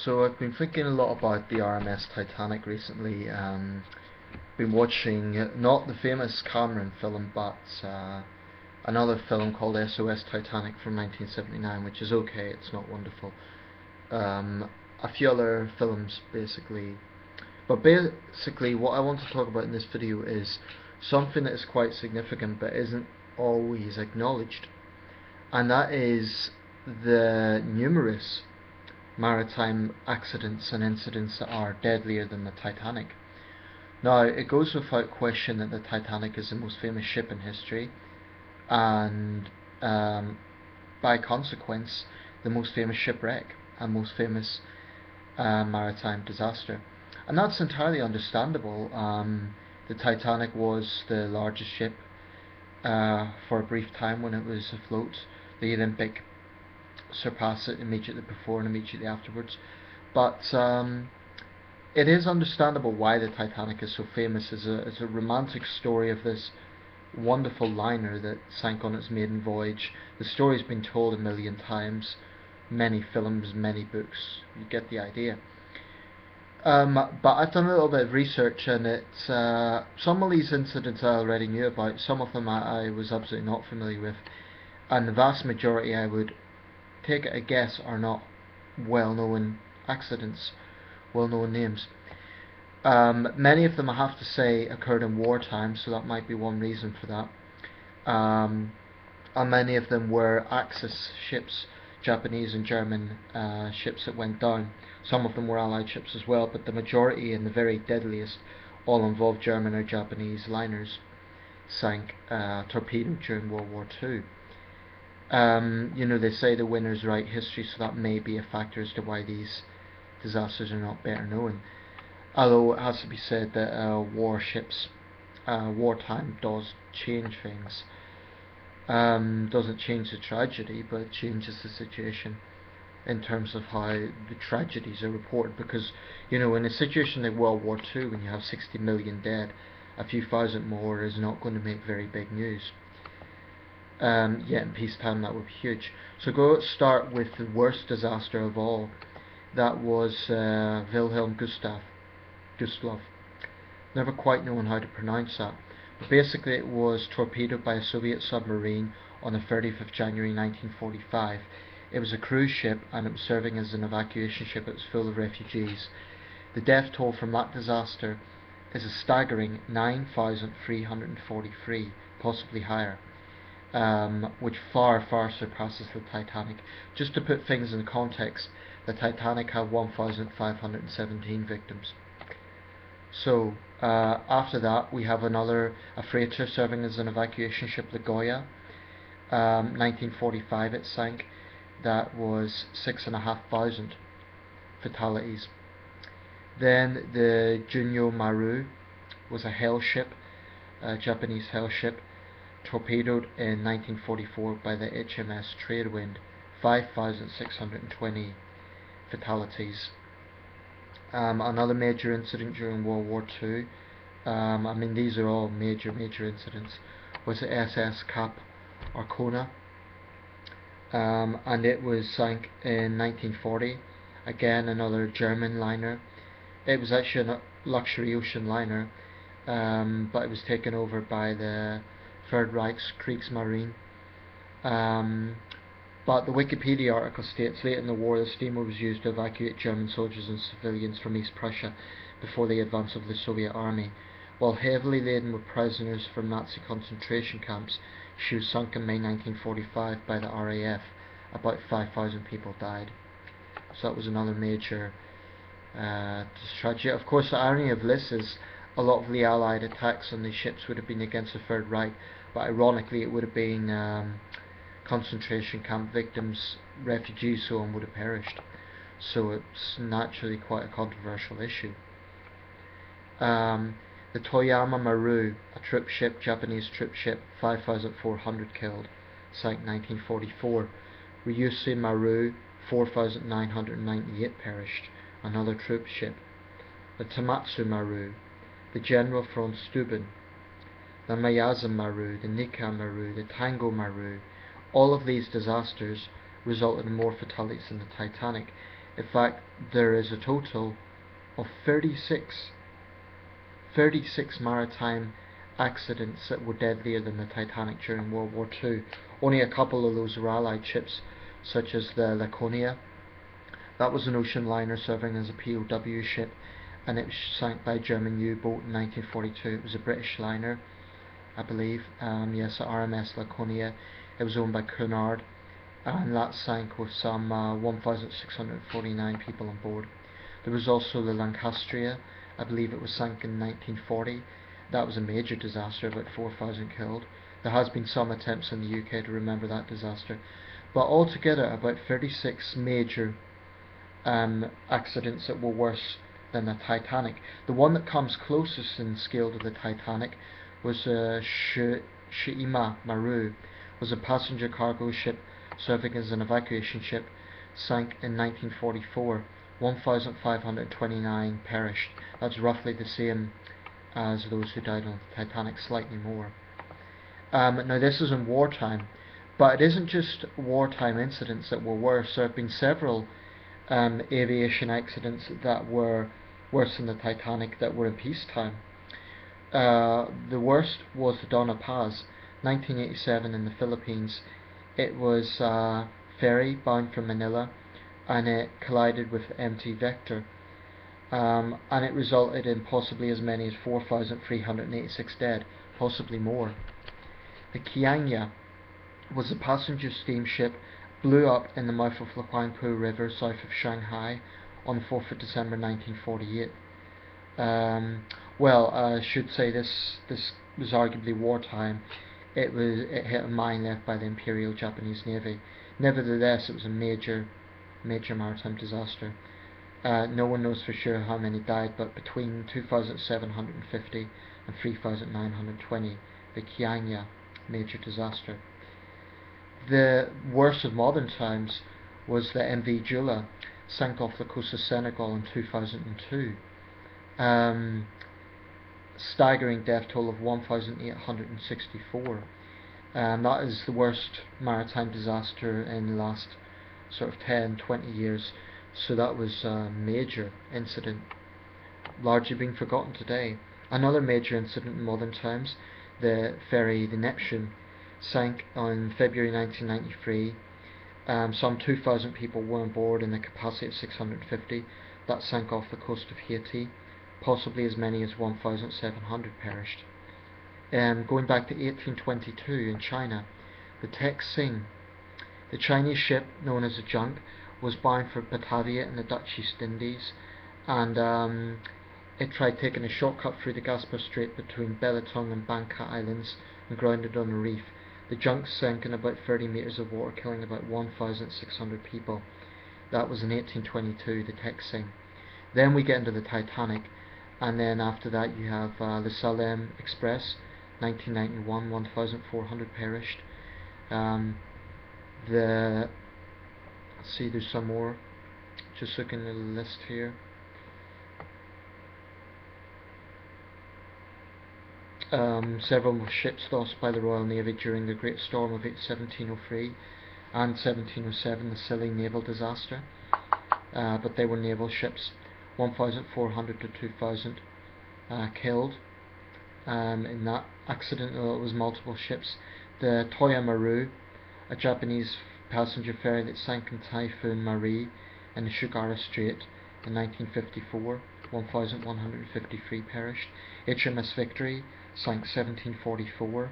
So I've been thinking a lot about the RMS Titanic recently. Been watching not the famous Cameron film, but another film called SOS Titanic from 1979, which is okay. It's not wonderful. A few other films, basically. But basically, what I want to talk about in this video is something that is quite significant, but isn't always acknowledged, and that is the numerous maritime accidents and incidents that are deadlier than the Titanic. Now, it goes without question that the Titanic is the most famous ship in history, and by consequence, the most famous shipwreck and most famous maritime disaster. And that's entirely understandable. The Titanic was the largest ship for a brief time when it was afloat. The Olympic surpassed it immediately before and immediately afterwards. But it is understandable why the Titanic is so famous. It's a romantic story of this wonderful liner that sank on its maiden voyage. The story's been told a million times, many films, many books. You get the idea. But I've done a little bit of research, and it's some of these incidents I already knew about. Some of them I was absolutely not familiar with, and the vast majority, I would take it a guess, are not well-known accidents, well-known names. Many of them, I have to say, occurred in wartime, so that might be one reason for that. And many of them were Axis ships, Japanese and German ships that went down. Some of them were Allied ships as well, but the majority and the very deadliest all involved German or Japanese liners sank, torpedoed during World War II. They say the winners write history, so that may be a factor as to why these disasters are not better known. Although it has to be said that warships, wartime does change things. Doesn't change the tragedy, but it changes the situation in terms of how the tragedies are reported. Because, in a situation like World War II, when you have 60 million dead, a few thousand more is not going to make very big news. Yet in peacetime that would be huge. So go start with the worst disaster of all. That was Wilhelm Gustloff. Never quite known how to pronounce that. But basically it was torpedoed by a Soviet submarine on the 30th of January 1945. It was a cruise ship, and it was serving as an evacuation ship. It was full of refugees. The death toll from that disaster is a staggering 9,343, possibly higher. Which far surpasses the Titanic. Just to put things in context, the Titanic had 1,517 victims. So after that we have a freighter serving as an evacuation ship, the Goya. 1945 it sank. That was 6,500 fatalities. Then the Junyo Maru was a hell ship, a Japanese hell ship, torpedoed in 1944 by the HMS Tradewind. 5,620 fatalities. Another major incident during World War II, these are all major incidents, was the SS Cap Arcona, and it was sank in 1940. Again, another German liner. It was actually a luxury ocean liner, but it was taken over by the Third Reich's Kriegsmarine. But the Wikipedia article states, late in the war the steamer was used to evacuate German soldiers and civilians from East Prussia before the advance of the Soviet army. While heavily laden with prisoners from Nazi concentration camps, she was sunk in May 1945 by the RAF. About 5,000 people died. So that was another major tragedy. Of course, the irony of this is a lot of the Allied attacks on these ships would have been against the Third Reich, but ironically it would have been concentration camp victims, refugees, so on, would have perished. So it's naturally quite a controversial issue. The Toyama Maru, a troop ship, Japanese troop ship, 5,400 killed, sank 1944. Ryusui Maru, 4,998 perished, another troop ship. The Tamatsu Maru, the General von Steuben, the Miyaza Maru, the Nika Maru, the Tango Maru. All of these disasters resulted in more fatalities than the Titanic. In fact, there is a total of 36 maritime accidents that were deadlier than the Titanic during World War II. Only a couple of those were Allied ships, such as the Laconia. That was an ocean liner serving as a POW ship, and it was sank by a German U-boat in 1942. It was a British liner, I believe. Yes, the RMS Laconia. It was owned by Cunard, and that sank with some 1,649 people on board. There was also the Lancastria. I believe it was sank in 1940. That was a major disaster, about 4,000 killed. There has been some attempts in the UK to remember that disaster, but altogether about 36 major accidents that were worse than the Titanic. The one that comes closest in scale to the Titanic was Shima Maru. Was a passenger cargo ship serving as an evacuation ship, sank in 1944. 1,529 perished. That's roughly the same as those who died on the Titanic, slightly more. Now this is in wartime, but it isn't just wartime incidents that were worse. There have been several aviation accidents that were worse than the Titanic that were in peacetime. The worst was the Donna Paz, 1987 in the Philippines. It was a ferry bound from Manila, and it collided with MT Vector, and it resulted in possibly as many as 4,386 dead, possibly more. The Kianya was a passenger steamship, blew up in the mouth of the Huangpu River south of Shanghai on the 4th of December 1948. Well, I should say this was arguably wartime. It hit a mine left by the Imperial Japanese Navy. Nevertheless, it was a major maritime disaster. No one knows for sure how many died, but between 2,750 and 3,920, the Kianya major disaster. The worst of modern times was the MV Jula, sank off the coast of Senegal in 2002. Staggering death toll of 1,864. That is the worst maritime disaster in the last sort of 10-20 years. So that was a major incident, largely being forgotten today. Another major incident in modern times, the ferry the Neptune, sank on February 1993. Some 2,000 people were on board in a capacity of 650. That sank off the coast of Haiti. Possibly as many as 1,700 perished. Going back to 1822 in China, the Texing, the Chinese ship known as a junk, was bound for Batavia in the Dutch East Indies, and it tried taking a shortcut through the Gaspar Strait between Belitung and Bangka Islands and grounded on a reef. The junk sank in about 30 metres of water, killing about 1,600 people. That was in 1822, the Texing. Then we get into the Titanic, and then after that you have the Salem Express, 1991, 1,400 perished. Let's see, there's some more. Just looking at the list here. Several ships lost by the Royal Navy during the Great Storm of 1703 and 1707, the Scilly naval disaster. But they were naval ships. 1,400 to 2,000 killed in that accident. It was multiple ships. The Toya Maru, a Japanese passenger ferry that sank in Typhoon Marie in the Shugara Strait in 1954. 1,153 perished. HMS Victory sank 1744.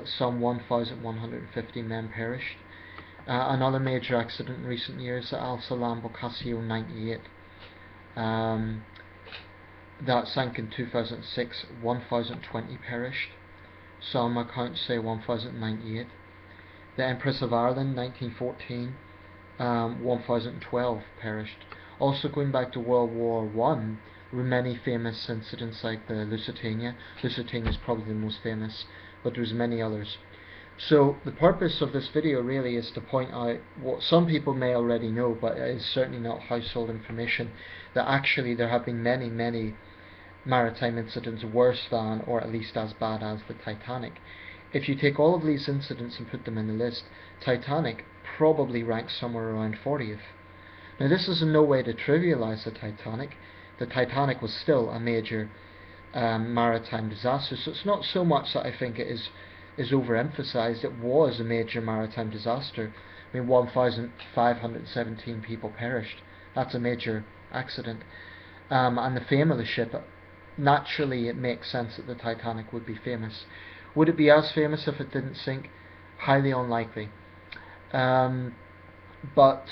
Some 1,150 men perished. Another major accident in recent years, the Al Salam Boccasio 98. That sank in 2006, 1,020 perished. Some accounts say 1,098. The Empress of Ireland, 1914, 1,012 perished. Also going back to World War I, there were many famous incidents like the Lusitania. Lusitania is probably the most famous, but there's many others. So the purpose of this video really is to point out what some people may already know, but it is certainly not household information, that actually there have been many maritime incidents worse than, or at least as bad as, the Titanic. If you take all of these incidents and put them in the list, Titanic probably ranks somewhere around 40th. Now this is in no way to trivialise the Titanic. The Titanic was still a major maritime disaster, so it's not so much that I think it is overemphasised. It was a major maritime disaster. I mean, 1,517 people perished. That's a major accident. And the fame of the ship, naturally it makes sense that the Titanic would be famous. Would it be as famous if it didn't sink? Highly unlikely. But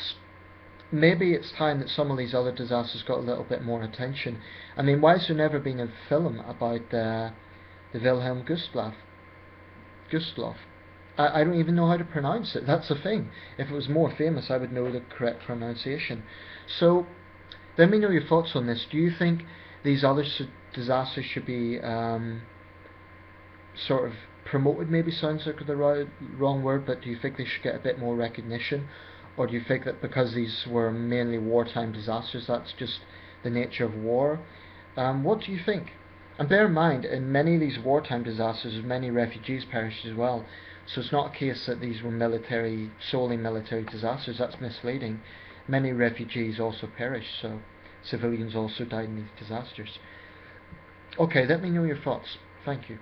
maybe it's time that some of these other disasters got a little bit more attention. I mean, why has there never been a film about the Wilhelm Gustloff? I don't even know how to pronounce it. That's the thing. If it was more famous, I would know the correct pronunciation. So, let me know your thoughts on this. Do you think these other disasters should be sort of promoted? Maybe sounds like the wrong word, but do you think they should get a bit more recognition? Or do you think that because these were mainly wartime disasters, that's just the nature of war? What do you think? And bear in mind, in many of these wartime disasters, many refugees perished as well. So it's not a case that these were solely military disasters. That's misleading. Many refugees also perished, so civilians also died in these disasters. Okay, let me know your thoughts. Thank you.